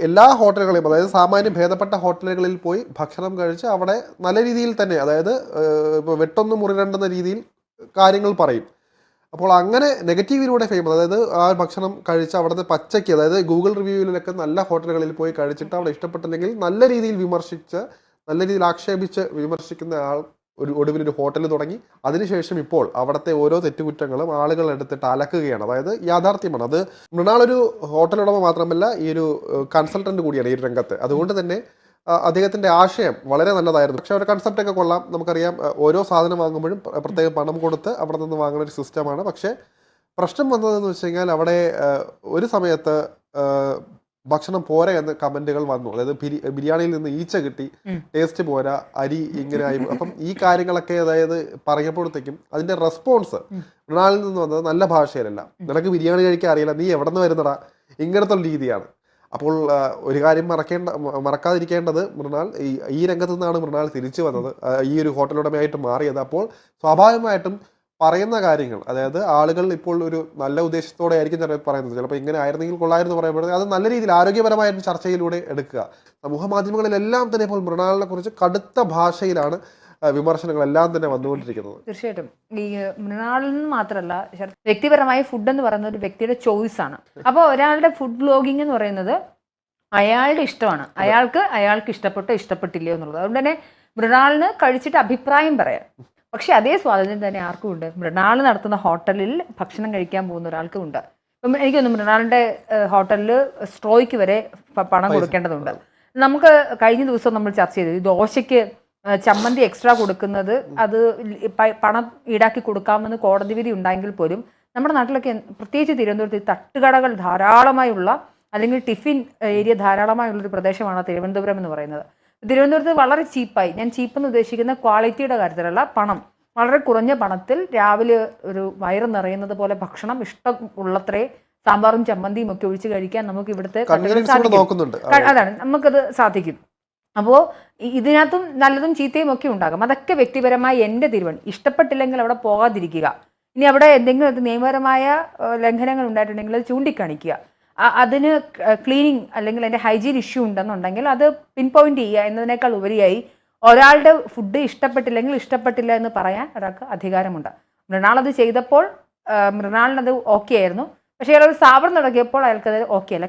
എല്ലാ ഹോട്ടലുകളിലും, അതായത് സാമാന്യം ഭേദപ്പെട്ട ഹോട്ടലുകളിൽ പോയി ഭക്ഷണം കഴിച്ച് അവിടെ നല്ല രീതിയിൽ തന്നെ, അതായത് ഇപ്പോൾ വെട്ടൊന്ന് മുറിരണ്ടുന്ന രീതിയിൽ കാര്യങ്ങൾ പറയും. അപ്പോൾ അങ്ങനെ നെഗറ്റീവിലൂടെ ഫെയിം, അതായത് ആ ഭക്ഷണം കഴിച്ച് അവിടുത്തെ പച്ചയ്ക്ക്, അതായത് ഗൂഗിൾ റിവ്യൂവിലൊക്കെ നല്ല ഹോട്ടലുകളിൽ പോയി കഴിച്ചിട്ട് അവിടെ ഇഷ്ടപ്പെട്ടില്ലെങ്കിൽ നല്ല രീതിയിൽ വിമർശിച്ച്, നല്ല രീതിയിൽ ആക്ഷേപിച്ച് വിമർശിക്കുന്ന ആൾ ഒടുവിലൊരു ഹോട്ടൽ തുടങ്ങി. അതിനുശേഷം ഇപ്പോൾ അവിടുത്തെ ഓരോ തെറ്റുകുറ്റങ്ങളും ആളുകൾ എടുത്തിട്ട് അലക്കുകയാണ്. അതായത് യാഥാർത്ഥ്യമാണ് അത്. മൃണാൾ ഒരു ഹോട്ടൽ ഉടമ മാത്രമല്ല, ഈ ഒരു കൺസൾട്ടന്റ് കൂടിയാണ് ഈ രംഗത്ത്. അതുകൊണ്ട് തന്നെ അദ്ദേഹത്തിന്റെ ആശയം വളരെ നല്ലതായിരുന്നു. പക്ഷെ അവരുടെ കൺസെപ്റ്റ് ഒക്കെ കൊള്ളാം. നമുക്കറിയാം, ഓരോ സാധനം വാങ്ങുമ്പോഴും പ്രത്യേകം പണം കൊടുത്ത് അവിടെ നിന്ന് വാങ്ങുന്ന ഒരു സിസ്റ്റമാണ്. പക്ഷേ പ്രശ്നം വന്നതെന്ന് വെച്ച് കഴിഞ്ഞാൽ അവിടെ ഒരു സമയത്ത് ഭക്ഷണം പോരാ എന്ന കമന്റുകൾ വന്നു. അതായത് ബിരിയാണിയിൽ നിന്ന് ഈച്ച കിട്ടി, ടേസ്റ്റ് പോരാ, അരി ഇങ്ങനെ ആയി. അപ്പം ഈ കാര്യങ്ങളൊക്കെ അതായത് പറയുമ്പോഴത്തേക്കും അതിന്റെ റെസ്പോൺസ് മൃണാളിൽ നിന്ന് വന്നത് നല്ല ഭാഷയിലല്ല. നിനക്ക് ബിരിയാണി കഴിക്കാൻ അറിയില്ല, നീ എവിടെ നിന്ന് വരുന്നടാ, ഇങ്ങനത്തെ രീതിയാണ്. അപ്പോൾ ഒരു കാര്യം മറക്കാതിരിക്കേണ്ടത്, മൃണാൾ ഈ രംഗത്തു നിന്നാണ് മൃണാൾ തിരിച്ചു വന്നത്, ഈ ഒരു ഹോട്ടൽ ഉടമയായിട്ട് മാറിയത്. അപ്പോൾ സ്വാഭാവികമായിട്ടും പറയുന്ന കാര്യങ്ങൾ, അതായത് ആളുകൾ ഇപ്പോൾ ഒരു നല്ല ഉദ്ദേശത്തോടെ ആയിരിക്കും ചിലപ്പോൾ പറയുന്നത്. ചിലപ്പോൾ ഇങ്ങനെ ആയിരുന്നെങ്കിൽ കൊള്ളായിരുന്നു പറയുമ്പോഴേ അത് നല്ല രീതിയിൽ ആരോഗ്യപരമായിട്ട് ചർച്ചയിലൂടെ എടുക്കുക. സമൂഹ മാധ്യമങ്ങളിലെല്ലാം തന്നെ ഇപ്പോൾ മൃണാളിനെ കുറിച്ച് കടുത്ത ഭാഷയിലാണ് വിമർശനങ്ങളെല്ലാം തന്നെ വന്നുകൊണ്ടിരിക്കുന്നത്. തീർച്ചയായിട്ടും ഈ മൃണാളിൽ നിന്ന് മാത്രമല്ല, വ്യക്തിപരമായ ഫുഡ് എന്ന് പറയുന്നത് ഒരു വ്യക്തിയുടെ ചോയ്സ് ആണ്. അപ്പോൾ ഒരാളുടെ ഫുഡ് വ്ലോഗിംഗ് എന്ന് പറയുന്നത് അയാളുടെ ഇഷ്ടമാണ്. അയാൾക്ക് ഇഷ്ടപ്പെട്ടോ ഇഷ്ടപ്പെട്ടില്ലയോ എന്നുള്ളത്. അതുകൊണ്ട് തന്നെ മൃണാളിന് കഴിച്ചിട്ട് അഭിപ്രായം പറയാം. പക്ഷെ അതേ സ്വാതന്ത്ര്യം തന്നെ ആർക്കും ഉണ്ട്. മൃണാൾ നടത്തുന്ന ഹോട്ടലിൽ ഭക്ഷണം കഴിക്കാൻ പോകുന്ന ഒരാൾക്കും ഉണ്ട്. ഇപ്പം എനിക്കൊന്ന് മൃണാളിൻ്റെ ഹോട്ടലിൽ സ്ട്രോയ്ക്ക് വരെ പണം കൊടുക്കേണ്ടതുണ്ട്. നമുക്ക് കഴിഞ്ഞ ദിവസം നമ്മൾ ചർച്ച ചെയ്തു, ഈ ദോശയ്ക്ക് ചമ്മന്തി എക്സ്ട്രാ കൊടുക്കുന്നത് അത് പണം ഈടാക്കി കൊടുക്കാമെന്ന് കോടതി വിധി ഉണ്ടായെങ്കിൽ പോലും നമ്മുടെ നാട്ടിലൊക്കെ, പ്രത്യേകിച്ച് തിരുവനന്തപുരത്ത്, തട്ടുകടകൾ ധാരാളമായുള്ള, അല്ലെങ്കിൽ ടിഫിൻ ഏരിയ ധാരാളമായുള്ളൊരു പ്രദേശമാണ് തിരുവനന്തപുരം എന്ന് പറയുന്നത്. തിരുവനന്തപുരത്ത് വളരെ ചീപ്പായി, ഞാൻ ചീപ്പെന്ന് ഉദ്ദേശിക്കുന്ന ക്വാളിറ്റിയുടെ കാര്യത്തിലുള്ള പണം, വളരെ കുറഞ്ഞ പണത്തിൽ രാവിലെ ഒരു വയറ് നിറയുന്നത് പോലെ ഭക്ഷണം ഇഷ്ടമുള്ളത്രേ സാമ്പാറും ചമ്മന്തിയും ഒക്കെ ഒഴിച്ച് കഴിക്കാൻ നമുക്ക് ഇവിടുത്തെ അതാണ് നമുക്കത് സാധിക്കും. അപ്പോൾ ഇതിനകത്തും നല്ലതും ചീത്തയും ഒക്കെ ഉണ്ടാകും. അതൊക്കെ വ്യക്തിപരമായി എൻ്റെ തീരുമാനം. ഇഷ്ടപ്പെട്ടില്ലെങ്കിൽ അവിടെ പോകാതിരിക്കുക. ഇനി അവിടെ എന്തെങ്കിലും നിയമപരമായ ലംഘനങ്ങൾ ഉണ്ടായിട്ടുണ്ടെങ്കിൽ അത് ചൂണ്ടിക്കാണിക്കുക. അതിന് ക്ലീനിങ് അല്ലെങ്കിൽ അതിൻ്റെ ഹൈജീൻ ഇഷ്യൂ ഉണ്ടെന്നുണ്ടെങ്കിൽ അത് പിൻ പോയിന്റ് ചെയ്യുക എന്നതിനേക്കാൾ ഉപരിയായി ഒരാളുടെ ഫുഡ് ഇഷ്ടപ്പെട്ടില്ലെങ്കിൽ ഇഷ്ടപ്പെട്ടില്ല എന്ന് പറയാൻ ഒരാൾക്ക് അധികാരമുണ്ട്. മൃണാൾ അത് ചെയ്തപ്പോൾ മൃണാളിനത് ഓക്കെ ആയിരുന്നു. പക്ഷേ അയാൾ ഒരു സ്ഥാപനം തുടങ്ങിയപ്പോൾ അയാൾക്കത് ഓക്കെ അല്ല.